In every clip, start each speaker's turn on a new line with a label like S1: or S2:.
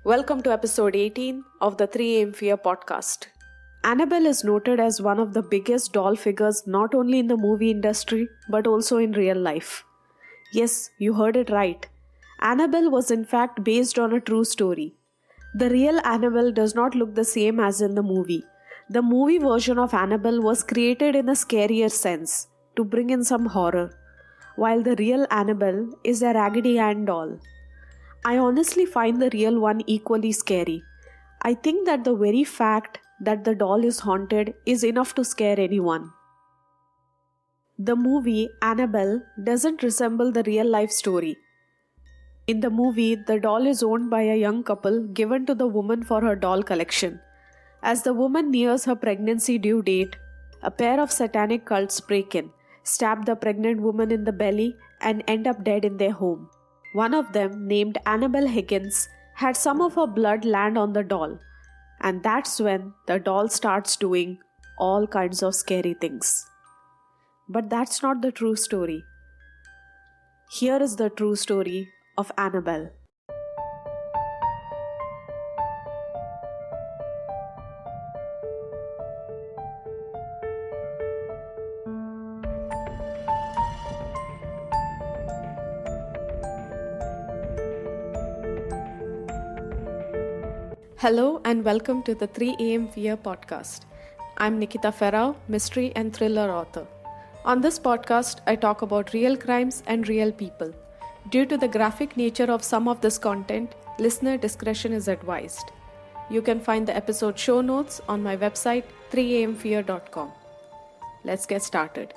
S1: Welcome to episode 18 of the 3am Fear podcast. Annabelle is noted as one of the biggest doll figures not only in the movie industry but also in real life. Yes, you heard it right. Annabelle was in fact based on a true story. The real Annabelle does not look the same as in the movie. The movie version of Annabelle was created in a scarier sense, to bring in some horror, while the real Annabelle is a Raggedy Ann doll. I honestly find the real one equally scary. I think that the very fact that the doll is haunted is enough to scare anyone. The movie Annabelle doesn't resemble the real life story. In the movie, the doll is owned by a young couple given to the woman for her doll collection. As the woman nears her pregnancy due date, a pair of satanic cults break in, stab the pregnant woman in the belly, and end up dead in their home. One of them, named Annabelle Higgins, had some of her blood land on the doll, and that's when the doll starts doing all kinds of scary things. But that's not the true story. Here is the true story of Annabelle. Hello and welcome to the 3am Fear podcast. I'm Nikita Ferrao, mystery and thriller author. On this podcast, I talk about real crimes and real people. Due to the graphic nature of some of this content, listener discretion is advised. You can find the episode show notes on my website 3amfear.com. Let's get started.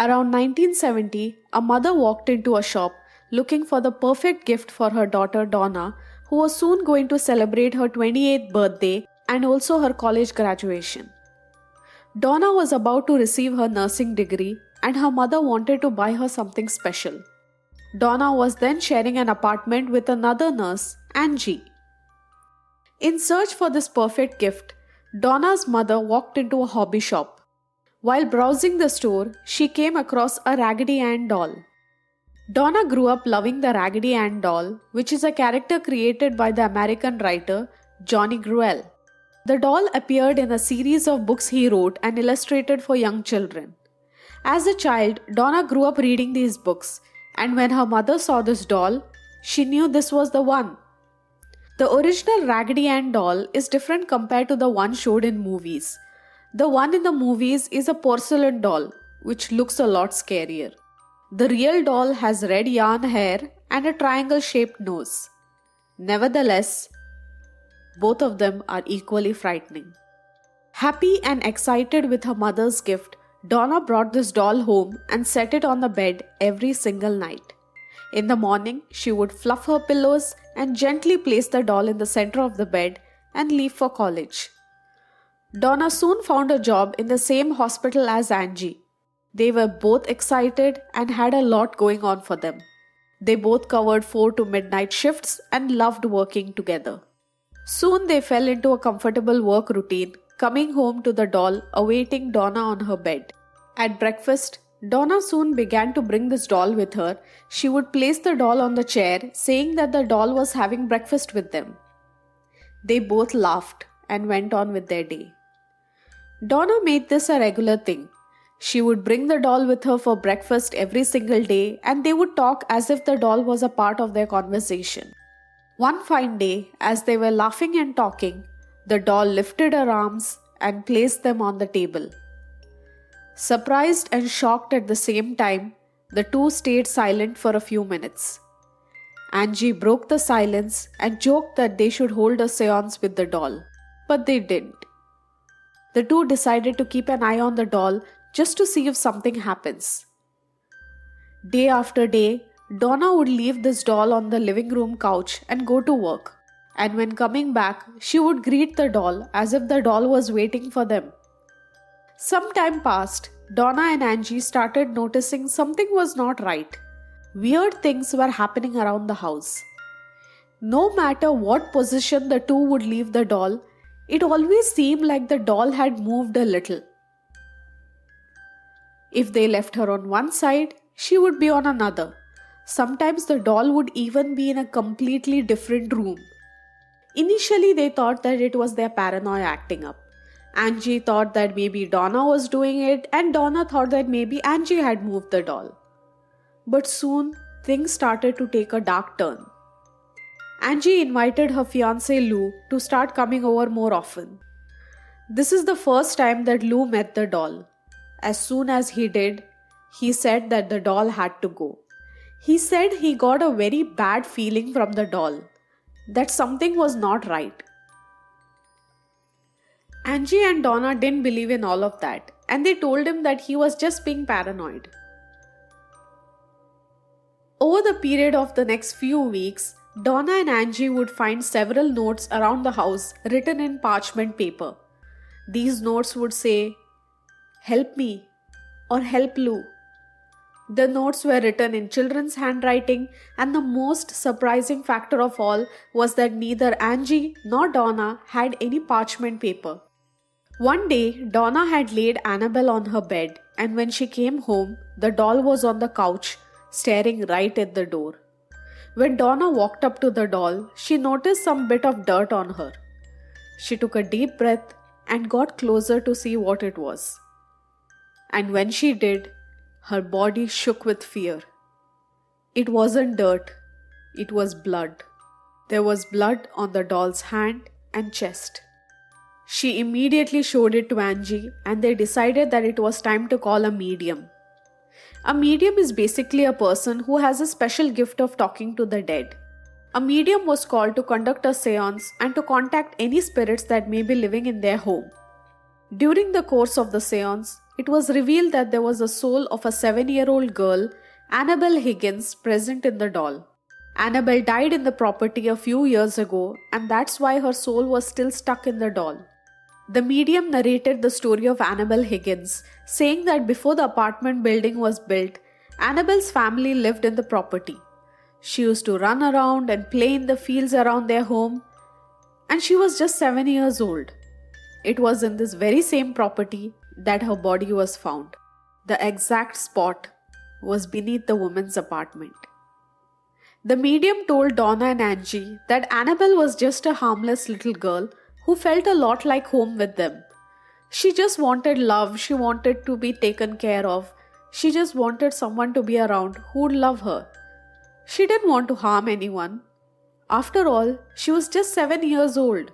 S1: Around 1970, a mother walked into a shop looking for the perfect gift for her daughter Donna, who was soon going to celebrate her 28th birthday and also her college graduation. Donna was about to receive her nursing degree and her mother wanted to buy her something special. Donna was then sharing an apartment with another nurse, Angie. In search for this perfect gift, Donna's mother walked into a hobby shop. While browsing the store, she came across a Raggedy Ann doll. Donna grew up loving the Raggedy Ann doll, which is a character created by the American writer Johnny Gruelle. The doll appeared in a series of books he wrote and illustrated for young children. As a child, Donna grew up reading these books, and when her mother saw this doll, she knew this was the one. The original Raggedy Ann doll is different compared to the one showed in movies. The one in the movies is a porcelain doll, which looks a lot scarier. The real doll has red yarn hair and a triangle-shaped nose. Nevertheless, both of them are equally frightening. Happy and excited with her mother's gift, Donna brought this doll home and set it on the bed every single night. In the morning, she would fluff her pillows and gently place the doll in the center of the bed and leave for college. Donna soon found a job in the same hospital as Angie. They were both excited and had a lot going on for them. They both covered 4 to midnight shifts and loved working together. Soon they fell into a comfortable work routine, coming home to the doll awaiting Donna on her bed. At breakfast, Donna soon began to bring this doll with her. She would place the doll on the chair, saying that the doll was having breakfast with them. They both laughed and went on with their day. Donna made this a regular thing. She would bring the doll with her for breakfast every single day and they would talk as if the doll was a part of their conversation. One fine day, as they were laughing and talking, the doll lifted her arms and placed them on the table. Surprised and shocked at the same time, the two stayed silent for a few minutes. Angie broke the silence and joked that they should hold a séance with the doll, but they didn't. The two decided to keep an eye on the doll just to see if something happens. Day after day, Donna would leave this doll on the living room couch and go to work. And when coming back, she would greet the doll as if the doll was waiting for them. Some time passed. Donna and Angie started noticing something was not right. Weird things were happening around the house. No matter what position the two would leave the doll, it always seemed like the doll had moved a little. If they left her on one side, she would be on another. Sometimes the doll would even be in a completely different room. Initially, they thought that it was their paranoia acting up. Angie thought that maybe Donna was doing it, and Donna thought that maybe Angie had moved the doll. But soon, things started to take a dark turn. Angie invited her fiancé Lou to start coming over more often. This is the first time that Lou met the doll. As soon as he did, he said that the doll had to go. He said he got a very bad feeling from the doll, that something was not right. Angie and Donna didn't believe in all of that, and they told him that he was just being paranoid. Over the period of the next few weeks, Donna and Angie would find several notes around the house written in parchment paper. These notes would say, "Help me" or "Help Lou." The notes were written in children's handwriting, and the most surprising factor of all was that neither Angie nor Donna had any parchment paper. One day, Donna had laid Annabelle on her bed, and when she came home, the doll was on the couch, staring right at the door. When Donna walked up to the doll, she noticed some bit of dirt on her. She took a deep breath and got closer to see what it was. And when she did, her body shook with fear. It wasn't dirt, it was blood. There was blood on the doll's hand and chest. She immediately showed it to Angie, and they decided that it was time to call a medium. A medium is basically a person who has a special gift of talking to the dead. A medium was called to conduct a seance and to contact any spirits that may be living in their home. During the course of the seance, it was revealed that there was a soul of a 7-year-old girl, Annabelle Higgins, present in the doll. Annabelle died in the property a few years ago, and that's why her soul was still stuck in the doll. The medium narrated the story of Annabelle Higgins, saying that before the apartment building was built, Annabelle's family lived in the property. She used to run around and play in the fields around their home, and she was just 7 years old. It was in this very same property that her body was found. The exact spot was beneath the woman's apartment. The medium told Donna and Angie that Annabelle was just a harmless little girl who felt a lot like home with them. She just wanted love, she wanted to be taken care of, she just wanted someone to be around who would love her. She didn't want to harm anyone. After all, she was just 7 years old.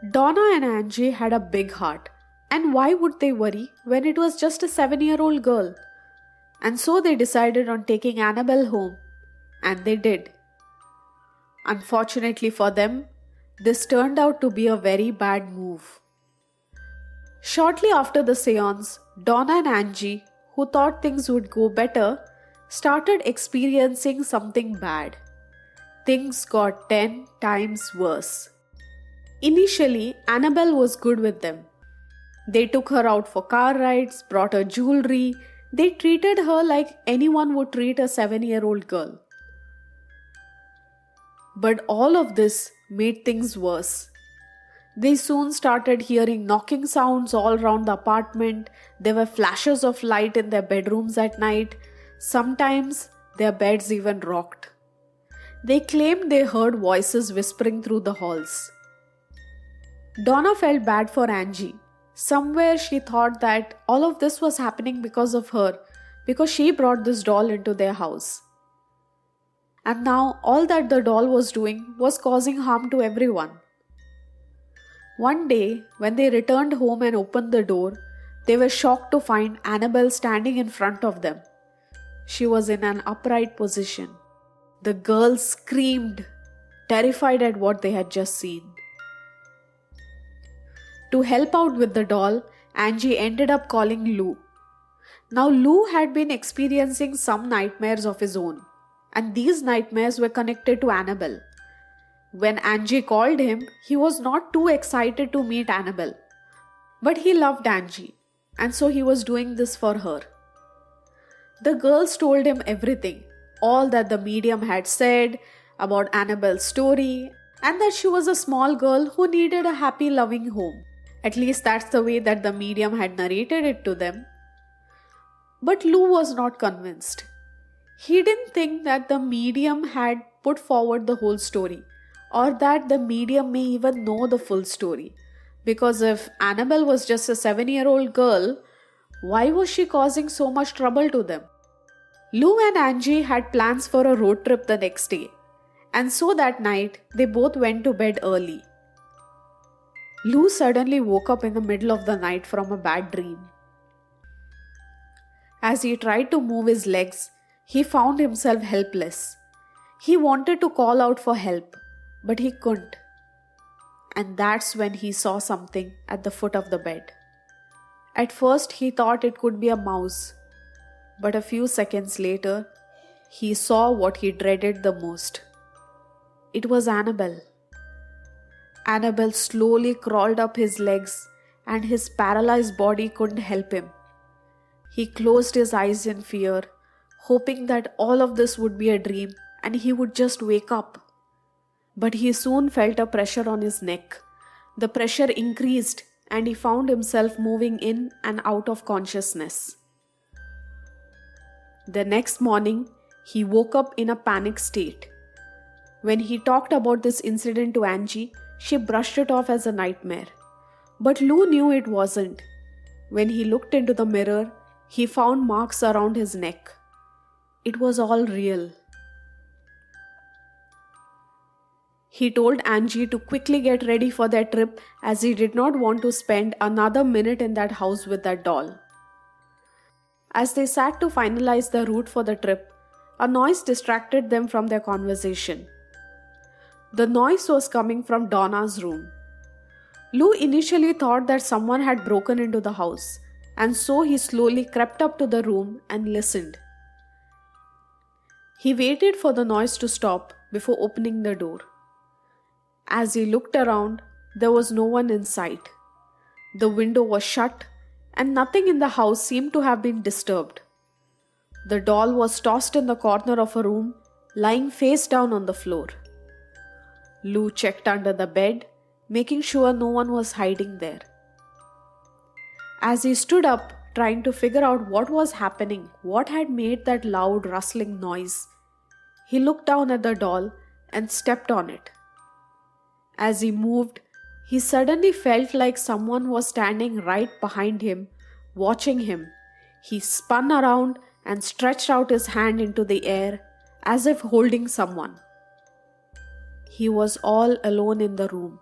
S1: Donna and Angie had a big heart, and why would they worry when it was just a 7-year-old girl? And so they decided on taking Annabelle home, and they did. Unfortunately for them, this turned out to be a very bad move. Shortly after the seance, Donna and Angie, who thought things would go better, started experiencing something bad. Things got 10 times worse. Initially, Annabelle was good with them. They took her out for car rides, brought her jewelry. They treated her like anyone would treat a 7-year-old girl. But all of this made things worse. They soon started hearing knocking sounds all around the apartment. There were flashes of light in their bedrooms at night. Sometimes their beds even rocked. They claimed they heard voices whispering through the halls. Donna felt bad for Angie. Somewhere she thought that all of this was happening because of her, because she brought this doll into their house. And now all that the doll was doing was causing harm to everyone. One day, when they returned home and opened the door, they were shocked to find Annabelle standing in front of them. She was in an upright position. The girls screamed, terrified at what they had just seen. To help out with the doll, Angie ended up calling Lou. Now Lou had been experiencing some nightmares of his own, and these nightmares were connected to Annabelle. When Angie called him, he was not too excited to meet Annabelle. But he loved Angie, and so he was doing this for her. The girls told him everything, all that the medium had said about Annabelle's story, and that she was a small girl who needed a happy, loving home. At least that's the way that the medium had narrated it to them. But Lou was not convinced. He didn't think that the medium had put forward the whole story, or that the medium may even know the full story. Because if Annabelle was just a 7-year-old girl, why was she causing so much trouble to them? Lou and Angie had plans for a road trip the next day, and so that night they both went to bed early. Lou suddenly woke up in the middle of the night from a bad dream. As he tried to move his legs, he found himself helpless. He wanted to call out for help, but he couldn't. And that's when he saw something at the foot of the bed. At first, he thought it could be a mouse, but a few seconds later, he saw what he dreaded the most. It was Annabelle. Annabelle slowly crawled up his legs, and his paralyzed body couldn't help him. He closed his eyes in fear, hoping that all of this would be a dream and he would just wake up. But he soon felt a pressure on his neck. The pressure increased and he found himself moving in and out of consciousness. The next morning, he woke up in a panic state. When he talked about this incident to Angie, she brushed it off as a nightmare. But Lou knew it wasn't. When he looked into the mirror, he found marks around his neck. It was all real. He told Angie to quickly get ready for their trip as he did not want to spend another minute in that house with that doll. As they sat to finalize the route for the trip, a noise distracted them from their conversation. The noise was coming from Donna's room. Lou initially thought that someone had broken into the house, and so he slowly crept up to the room and listened. He waited for the noise to stop before opening the door. As he looked around, there was no one in sight. The window was shut, and nothing in the house seemed to have been disturbed. The doll was tossed in the corner of a room, lying face down on the floor. Lou checked under the bed, making sure no one was hiding there. As he stood up, trying to figure out what was happening, what had made that loud rustling noise, he looked down at the doll and stepped on it. As he moved, he suddenly felt like someone was standing right behind him, watching him. He spun around and stretched out his hand into the air as if holding someone. He was all alone in the room.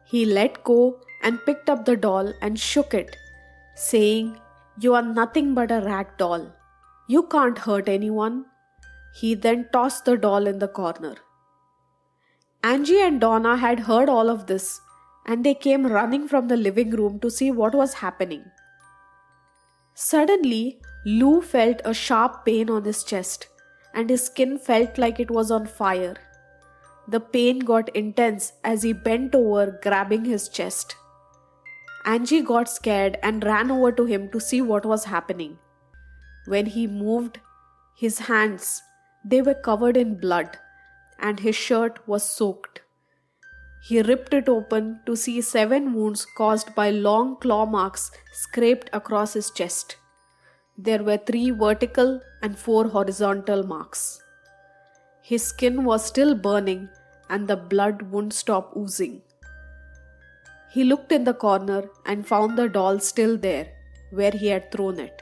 S1: He let go and picked up the doll and shook it, saying, "You are nothing but a rag doll. You can't hurt anyone." He then tossed the doll in the corner. Angie and Donna had heard all of this, and they came running from the living room to see what was happening. Suddenly, Lou felt a sharp pain on his chest, and his skin felt like it was on fire. The pain got intense as he bent over, grabbing his chest. Angie got scared and ran over to him to see what was happening. When he moved his hands, they were covered in blood, and his shirt was soaked. He ripped it open to see 7 wounds caused by long claw marks scraped across his chest. There were 3 vertical and 4 horizontal marks. His skin was still burning and the blood wouldn't stop oozing. He looked in the corner and found the doll still there, where he had thrown it.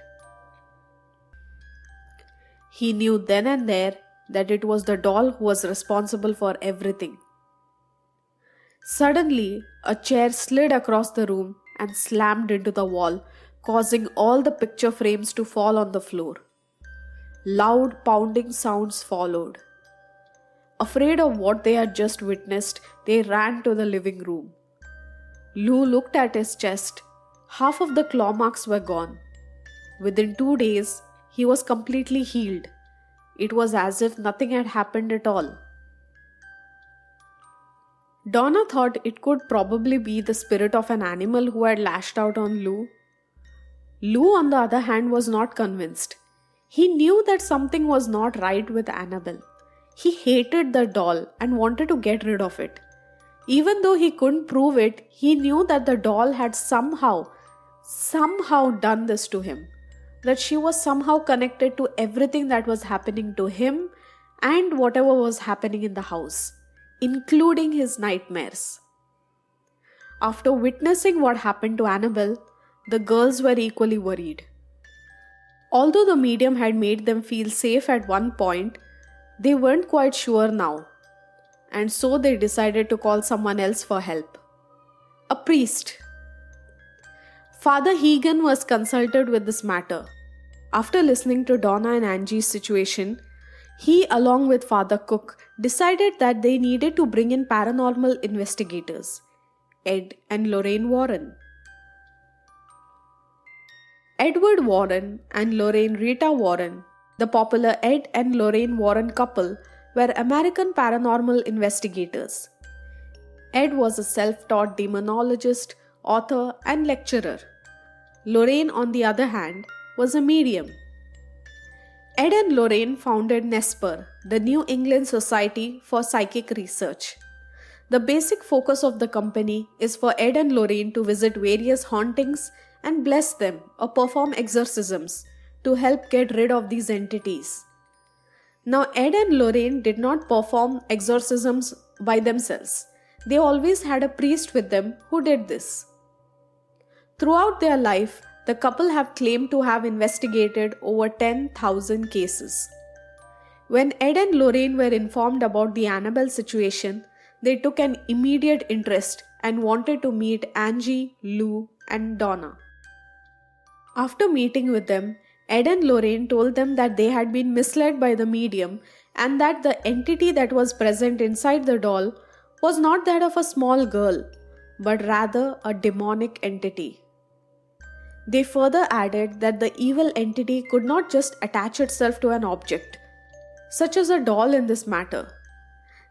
S1: He knew then and there that it was the doll who was responsible for everything. Suddenly, a chair slid across the room and slammed into the wall, causing all the picture frames to fall on the floor. Loud pounding sounds followed. Afraid of what they had just witnessed, they ran to the living room. Lou looked at his chest. Half of the claw marks were gone. Within 2 days, he was completely healed. It was as if nothing had happened at all. Donna thought it could probably be the spirit of an animal who had lashed out on Lou. Lou, on the other hand, was not convinced. He knew that something was not right with Annabelle. He hated the doll and wanted to get rid of it. Even though he couldn't prove it, he knew that the doll had somehow done this to him. That she was somehow connected to everything that was happening to him and whatever was happening in the house, including his nightmares. After witnessing what happened to Annabelle, the girls were equally worried. Although the medium had made them feel safe at one point, they weren't quite sure now, and so they decided to call someone else for help. A priest. Father Hegan was consulted with this matter. After listening to Donna and Angie's situation, he, along with Father Cook, decided that they needed to bring in paranormal investigators, Ed and Lorraine Warren. Edward Warren and Lorraine Rita Warren, the popular Ed and Lorraine Warren couple, were American paranormal investigators. Ed was a self-taught demonologist, author, and lecturer. Lorraine, on the other hand, was a medium. Ed and Lorraine founded NESPER, the New England Society for Psychic Research. The basic focus of the company is for Ed and Lorraine to visit various hauntings and bless them or perform exorcisms to help get rid of these entities. Now, Ed and Lorraine did not perform exorcisms by themselves. They always had a priest with them who did this. Throughout their life, the couple have claimed to have investigated over 10,000 cases. When Ed and Lorraine were informed about the Annabelle situation, they took an immediate interest and wanted to meet Angie, Lou, and Donna. After meeting with them, Ed and Lorraine told them that they had been misled by the medium and that the entity that was present inside the doll was not that of a small girl, but rather a demonic entity. They further added that the evil entity could not just attach itself to an object, such as a doll in this matter.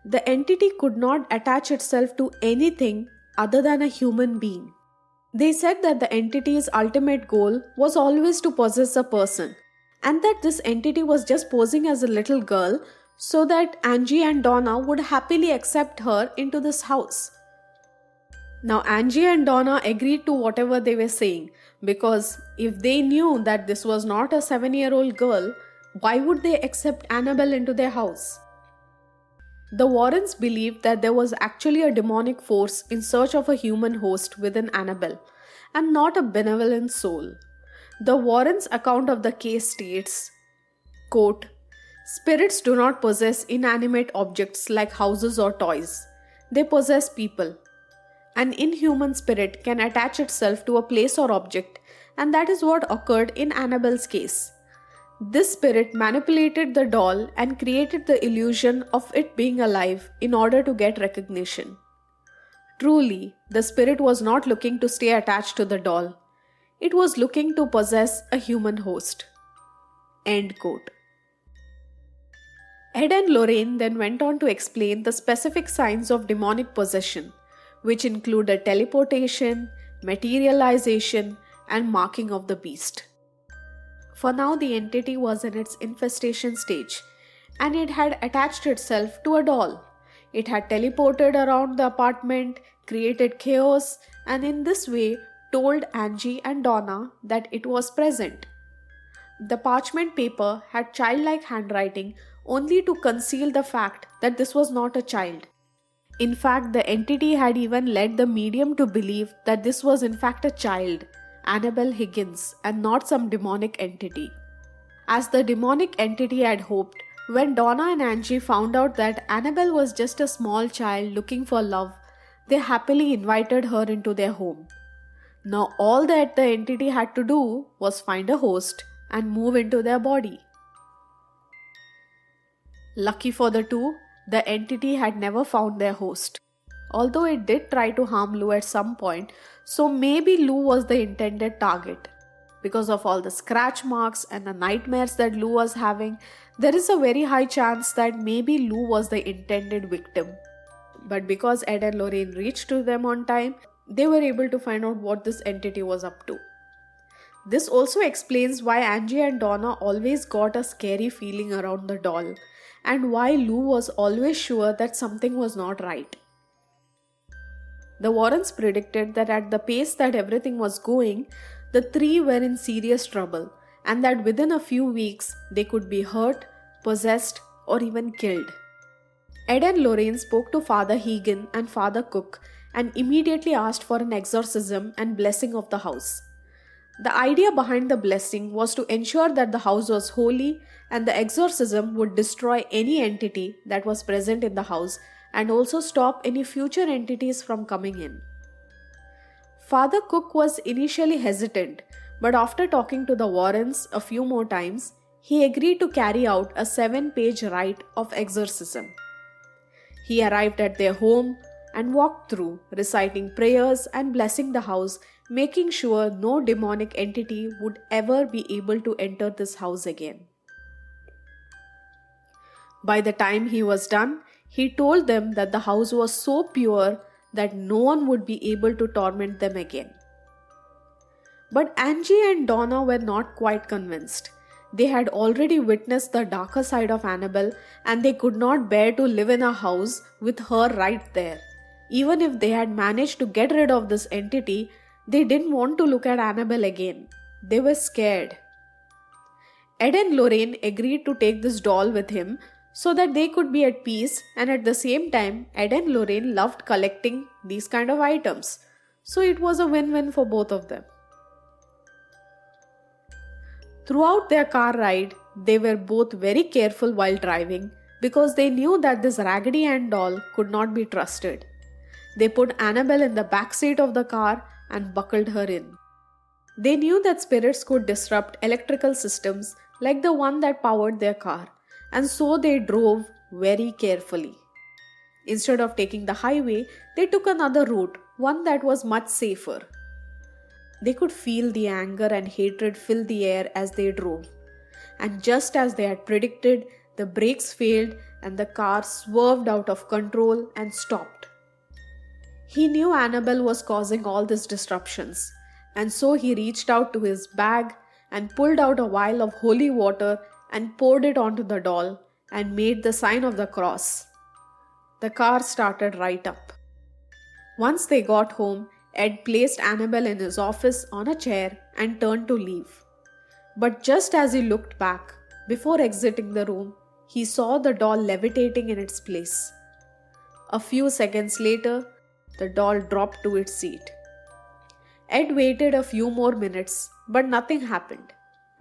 S1: The entity could not attach itself to anything other than a human being. They said that the entity's ultimate goal was always to possess a person, and that this entity was just posing as a little girl so that Angie and Donna would happily accept her into this house. Now, Angie and Donna agreed to whatever they were saying, because if they knew that this was not a 7-year-old girl, why would they accept Annabelle into their house? The Warrens believed that there was actually a demonic force in search of a human host within Annabelle, and not a benevolent soul. The Warrens' account of the case states, quote, "Spirits do not possess inanimate objects like houses or toys. They possess people. An inhuman spirit can attach itself to a place or object, and that is what occurred in Annabelle's case. This spirit manipulated the doll and created the illusion of it being alive in order to get recognition. Truly, the spirit was not looking to stay attached to the doll. It was looking to possess a human host." End quote. Ed and Lorraine then went on to explain the specific signs of demonic possession, which included teleportation, materialization, and marking of the beast. For now, the entity was in its infestation stage, and it had attached itself to a doll. It had teleported around the apartment, created chaos, and in this way told Angie and Donna that it was present. The parchment paper had childlike handwriting only to conceal the fact that this was not a child. In fact, the entity had even led the medium to believe that this was in fact a child, Annabelle Higgins, and not some demonic entity. As the demonic entity had hoped, when Donna and Angie found out that Annabelle was just a small child looking for love, they happily invited her into their home. Now all that the entity had to do was find a host and move into their body. Lucky for the two, the entity had never found their host. Although it did try to harm Lou at some point, so maybe Lou was the intended target. Because of all the scratch marks and the nightmares that Lou was having, there is a very high chance that maybe Lou was the intended victim. But because Ed and Lorraine reached to them on time, they were able to find out what this entity was up to. This also explains why Angie and Donna always got a scary feeling around the doll, and why Lou was always sure that something was not right. The Warrens predicted that at the pace that everything was going, the three were in serious trouble and that within a few weeks they could be hurt, possessed, or even killed. Ed and Lorraine spoke to Father Hegan and Father Cook and immediately asked for an exorcism and blessing of the house. The idea behind the blessing was to ensure that the house was holy and the exorcism would destroy any entity that was present in the house and also stop any future entities from coming in. Father Cook was initially hesitant, but after talking to the Warrens a few more times, he agreed to carry out a 7-page rite of exorcism. He arrived at their home and walked through, reciting prayers and blessing the house, making sure no demonic entity would ever be able to enter this house again. By the time he was done, he told them that the house was so pure that no one would be able to torment them again. But Angie and Donna were not quite convinced. They had already witnessed the darker side of Annabelle and they could not bear to live in a house with her right there. Even if they had managed to get rid of this entity, they didn't want to look at Annabelle again. They were scared. Ed and Lorraine agreed to take this doll with him so that they could be at peace, and at the same time, Ed and Lorraine loved collecting these kind of items. So it was a win-win for both of them. Throughout their car ride, they were both very careful while driving because they knew that this Raggedy Ann doll could not be trusted. They put Annabelle in the back seat of the car and buckled her in. They knew that spirits could disrupt electrical systems like the one that powered their car, and so they drove very carefully. Instead of taking the highway, they took another route, one that was much safer. They could feel the anger and hatred fill the air as they drove. And just as they had predicted, the brakes failed and the car swerved out of control and stopped. He knew Annabelle was causing all these disruptions, and so he reached out to his bag and pulled out a vial of holy water and poured it onto the doll and made the sign of the cross. The car started right up. Once they got home, Ed placed Annabelle in his office on a chair and turned to leave. But just as he looked back, before exiting the room, he saw the doll levitating in its place. A few seconds later, the doll dropped to its seat. Ed waited a few more minutes, but nothing happened,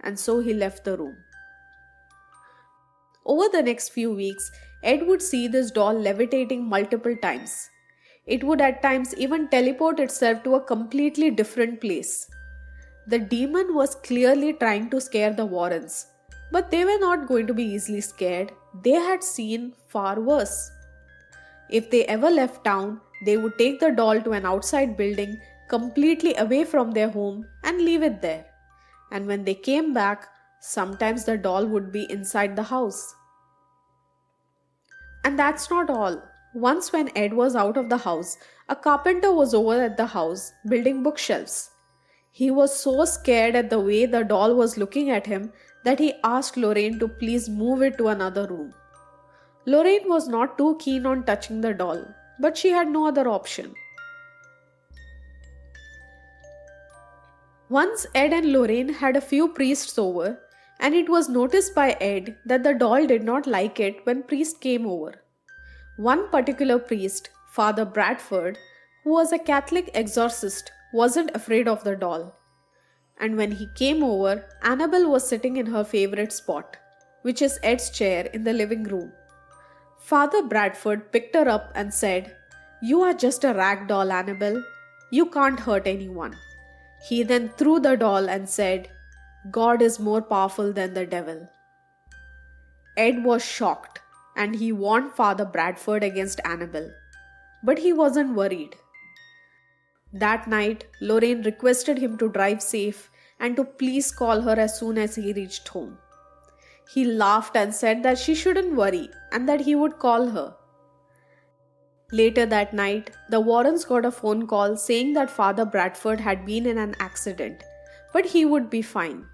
S1: and so he left the room. Over the next few weeks, Ed would see this doll levitating multiple times. It would at times even teleport itself to a completely different place. The demon was clearly trying to scare the Warrens, but they were not going to be easily scared. They had seen far worse. If they ever left town, they would take the doll to an outside building completely away from their home and leave it there. And when they came back, sometimes the doll would be inside the house. And that's not all. Once when Ed was out of the house, a carpenter was over at the house building bookshelves. He was so scared at the way the doll was looking at him that he asked Lorraine to please move it to another room. Lorraine was not too keen on touching the doll, but she had no other option. Once Ed and Lorraine had a few priests over, and it was noticed by Ed that the doll did not like it when priests came over. One particular priest, Father Bradford, who was a Catholic exorcist, wasn't afraid of the doll. And when he came over, Annabelle was sitting in her favorite spot, which is Ed's chair in the living room. Father Bradford picked her up and said, "You are just a rag doll, Annabelle. You can't hurt anyone." He then threw the doll and said, "God is more powerful than the devil." Ed was shocked and he warned Father Bradford against Annabelle, but he wasn't worried. That night, Lorraine requested him to drive safe and to please call her as soon as he reached home. He laughed and said that she shouldn't worry and that he would call her. Later that night, the Warrens got a phone call saying that Father Bradford had been in an accident, but he would be fine.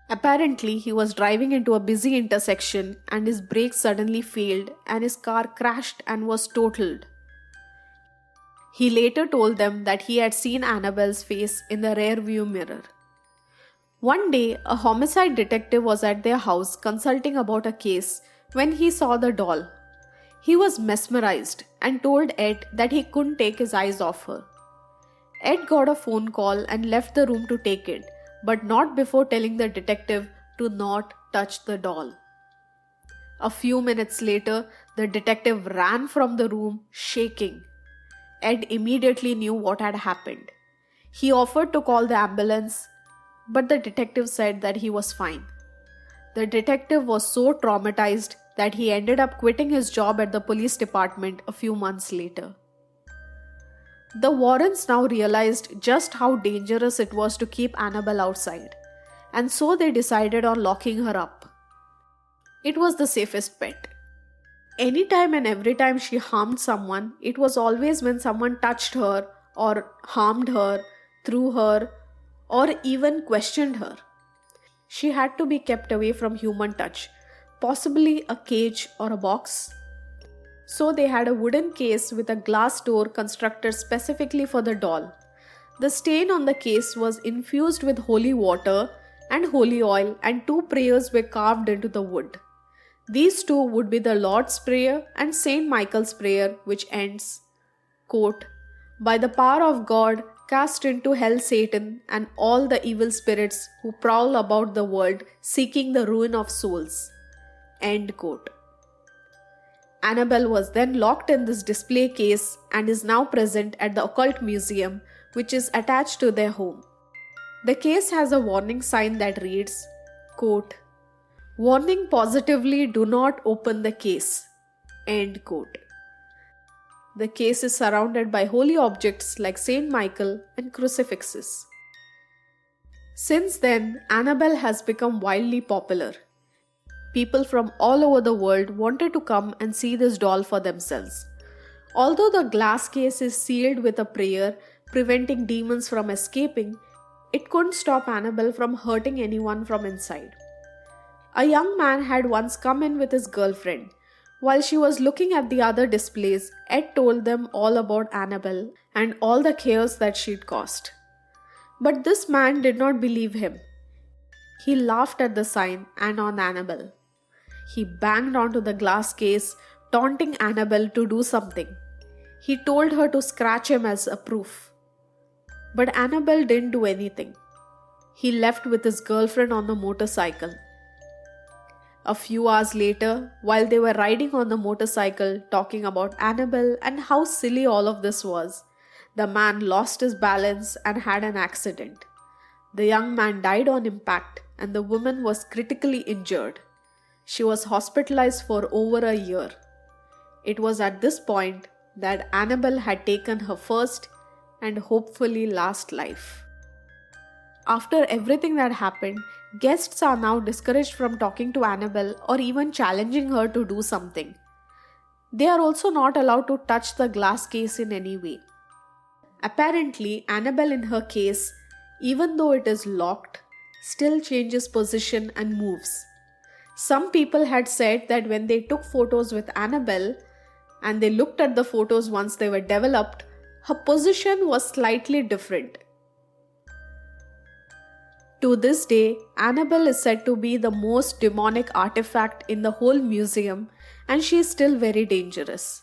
S1: Apparently, he was driving into a busy intersection and his brakes suddenly failed and his car crashed and was totaled. He later told them that he had seen Annabelle's face in the rearview mirror. One day, a homicide detective was at their house consulting about a case when he saw the doll. He was mesmerized and told Ed that he couldn't take his eyes off her. Ed got a phone call and left the room to take it, but not before telling the detective to not touch the doll. A few minutes later, the detective ran from the room, shaking. Ed immediately knew what had happened. He offered to call the ambulance, but the detective said that he was fine. The detective was so traumatized that he ended up quitting his job at the police department a few months later. The Warrens now realized just how dangerous it was to keep Annabelle outside, and so they decided on locking her up. It was the safest bet. Anytime and every time she harmed someone, it was always when someone touched her or harmed her, threw her, or even questioned her. She had to be kept away from human touch, possibly a cage or a box. So they had a wooden case with a glass door constructed specifically for the doll. The stain on the case was infused with holy water and holy oil, and two prayers were carved into the wood. These two would be the Lord's Prayer and Saint Michael's Prayer, which ends, quote, "By the power of God, cast into hell Satan and all the evil spirits who prowl about the world seeking the ruin of souls." End quote. Annabelle was then locked in this display case and is now present at the Occult Museum, which is attached to their home. The case has a warning sign that reads, quote, "Warning, positively do not open the case." End quote. The case is surrounded by holy objects like Saint Michael and crucifixes. Since then, Annabelle has become wildly popular. People from all over the world wanted to come and see this doll for themselves. Although the glass case is sealed with a prayer preventing demons from escaping, it couldn't stop Annabelle from hurting anyone from inside. A young man had once come in with his girlfriend. While she was looking at the other displays, Ed told them all about Annabelle and all the chaos that she'd caused. But this man did not believe him. He laughed at the sign and on Annabelle. He banged onto the glass case, taunting Annabelle to do something. He told her to scratch him as a proof. But Annabelle didn't do anything. He left with his girlfriend on the motorcycle. A few hours later, while they were riding on the motorcycle talking about Annabelle and how silly all of this was, the man lost his balance and had an accident. The young man died on impact and the woman was critically injured. She was hospitalized for over a year. It was at this point that Annabelle had taken her first and hopefully last life. After everything that happened, guests are now discouraged from talking to Annabelle or even challenging her to do something. They are also not allowed to touch the glass case in any way. Apparently, Annabelle in her case, even though it is locked, still changes position and moves. Some people had said that when they took photos with Annabelle and they looked at the photos once they were developed, her position was slightly different. To this day, Annabelle is said to be the most demonic artifact in the whole museum, and she is still very dangerous.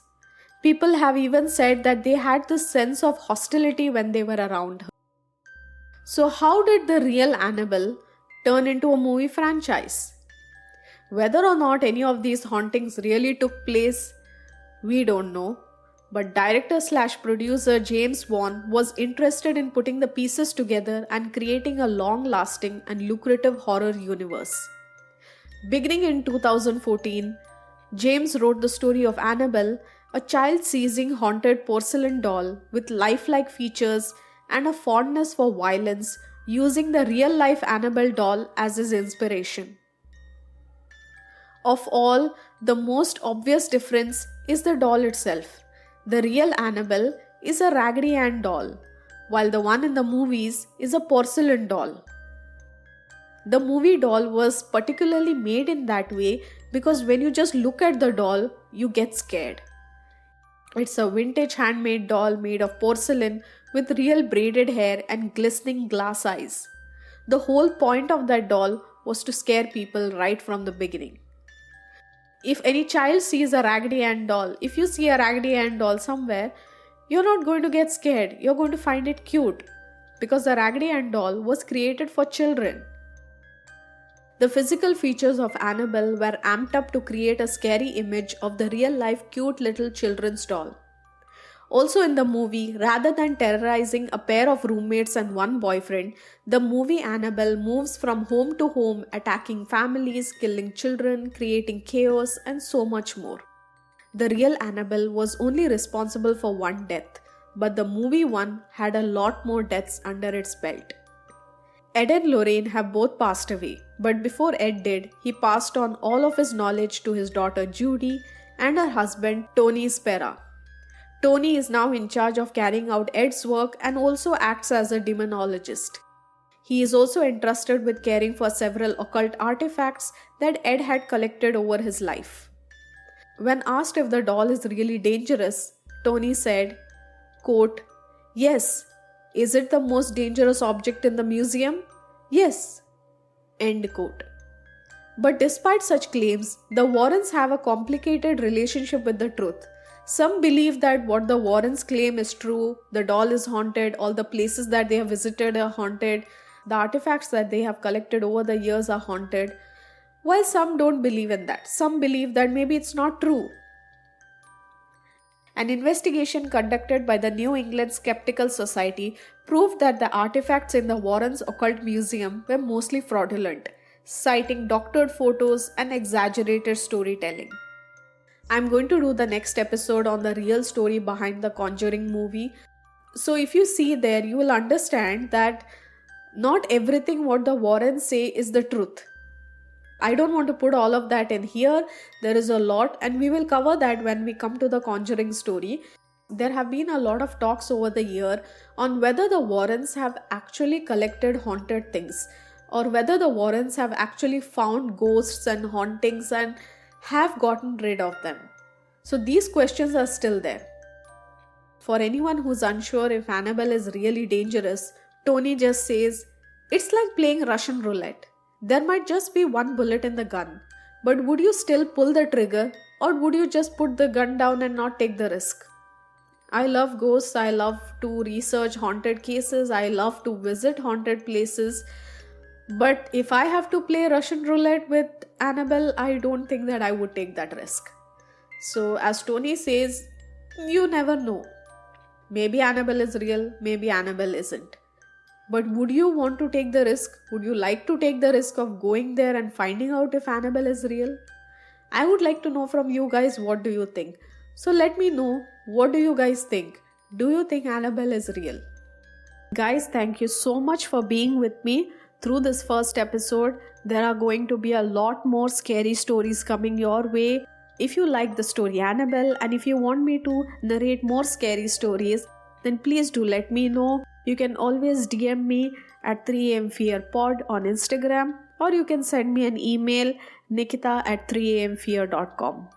S1: People have even said that they had this sense of hostility when they were around her. So how did the real Annabelle turn into a movie franchise? Whether or not any of these hauntings really took place, we don't know. But director/producer James Wan was interested in putting the pieces together and creating a long-lasting and lucrative horror universe. Beginning in 2014, James wrote the story of Annabelle, a child-seizing haunted porcelain doll with lifelike features and a fondness for violence, using the real-life Annabelle doll as his inspiration. Of all, the most obvious difference is the doll itself. The real Annabelle is a Raggedy Ann doll, while the one in the movies is a porcelain doll. The movie doll was particularly made in that way because when you just look at the doll, you get scared. It's a vintage handmade doll made of porcelain with real braided hair and glistening glass eyes. The whole point of that doll was to scare people right from the beginning. If any child sees a Raggedy Ann doll, if you see a Raggedy Ann doll somewhere, you're not going to get scared. You're going to find it cute because the Raggedy Ann doll was created for children. The physical features of Annabelle were amped up to create a scary image of the real-life cute little children's doll. Also in the movie, rather than terrorizing a pair of roommates and one boyfriend, the movie Annabelle moves from home to home, attacking families, killing children, creating chaos, and so much more. The real Annabelle was only responsible for one death, but the movie one had a lot more deaths under its belt. Ed and Lorraine have both passed away, but before Ed did, he passed on all of his knowledge to his daughter Judy and her husband Tony Spera. Tony is now in charge of carrying out Ed's work and also acts as a demonologist. He is also entrusted with caring for several occult artifacts that Ed had collected over his life. When asked if the doll is really dangerous, Tony said, quote, "Yes. Is it the most dangerous object in the museum? Yes." End quote. But despite such claims, the Warrens have a complicated relationship with the truth. Some believe that what the Warrens claim is true, the doll is haunted, all the places that they have visited are haunted, the artifacts that they have collected over the years are haunted, while some don't believe in that. Some believe that maybe it's not true. An investigation conducted by the New England Skeptical Society proved that the artifacts in the Warrens Occult Museum were mostly fraudulent, citing doctored photos and exaggerated storytelling. I'm going to do the next episode on the real story behind the Conjuring movie. So if you see there, you will understand that not everything what the Warrens say is the truth. I don't want to put all of that in here. There is a lot and we will cover that when we come to the Conjuring story. There have been a lot of talks over the year on whether the Warrens have actually collected haunted things or whether the Warrens have actually found ghosts and hauntings and have gotten rid of them. So these questions are still there. For anyone who's unsure if Annabelle is really dangerous, Tony just says, "It's like playing Russian roulette. There might just be one bullet in the gun, but would you still pull the trigger or would you just put the gun down and not take the risk?" I love ghosts, I love to research haunted cases, I love to visit haunted places. But if I have to play Russian roulette with Annabelle, I don't think that I would take that risk. So as Tony says, you never know. Maybe Annabelle is real, maybe Annabelle isn't. But would you want to take the risk? Would you like to take the risk of going there and finding out if Annabelle is real? I would like to know from you guys, what do you think? So let me know, what do you guys think? Do you think Annabelle is real? Guys, thank you so much for being with me through this first episode. There are going to be a lot more scary stories coming your way. If you like the story Annabelle and if you want me to narrate more scary stories, then please do let me know. You can always DM me at 3amfearpod on Instagram or you can send me an email nikita@3amfear.com.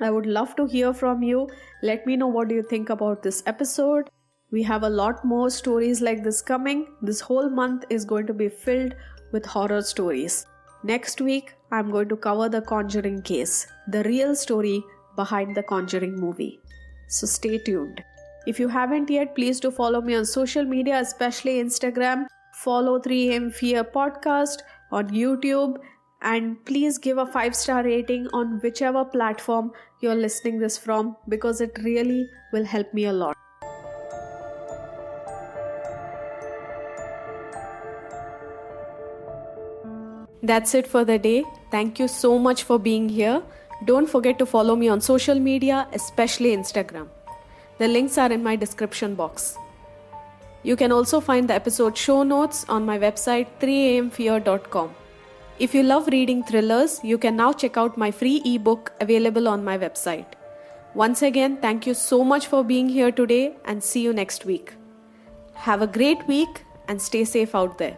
S1: I would love to hear from you. Let me know what do you think about this episode. We have a lot more stories like this coming. This whole month is going to be filled with horror stories. Next week, I'm going to cover the Conjuring case, the real story behind the Conjuring movie. So stay tuned. If you haven't yet, please do follow me on social media, especially Instagram. Follow 3AM Fear Podcast on YouTube. And please give a 5-star rating on whichever platform you're listening this from because it really will help me a lot. That's it for the day. Thank you so much for being here. Don't forget to follow me on social media, especially Instagram. The links are in my description box. You can also find the episode show notes on my website 3amfear.com. If you love reading thrillers, you can now check out my free ebook available on my website. Once again, thank you so much for being here today and see you next week. Have a great week and stay safe out there.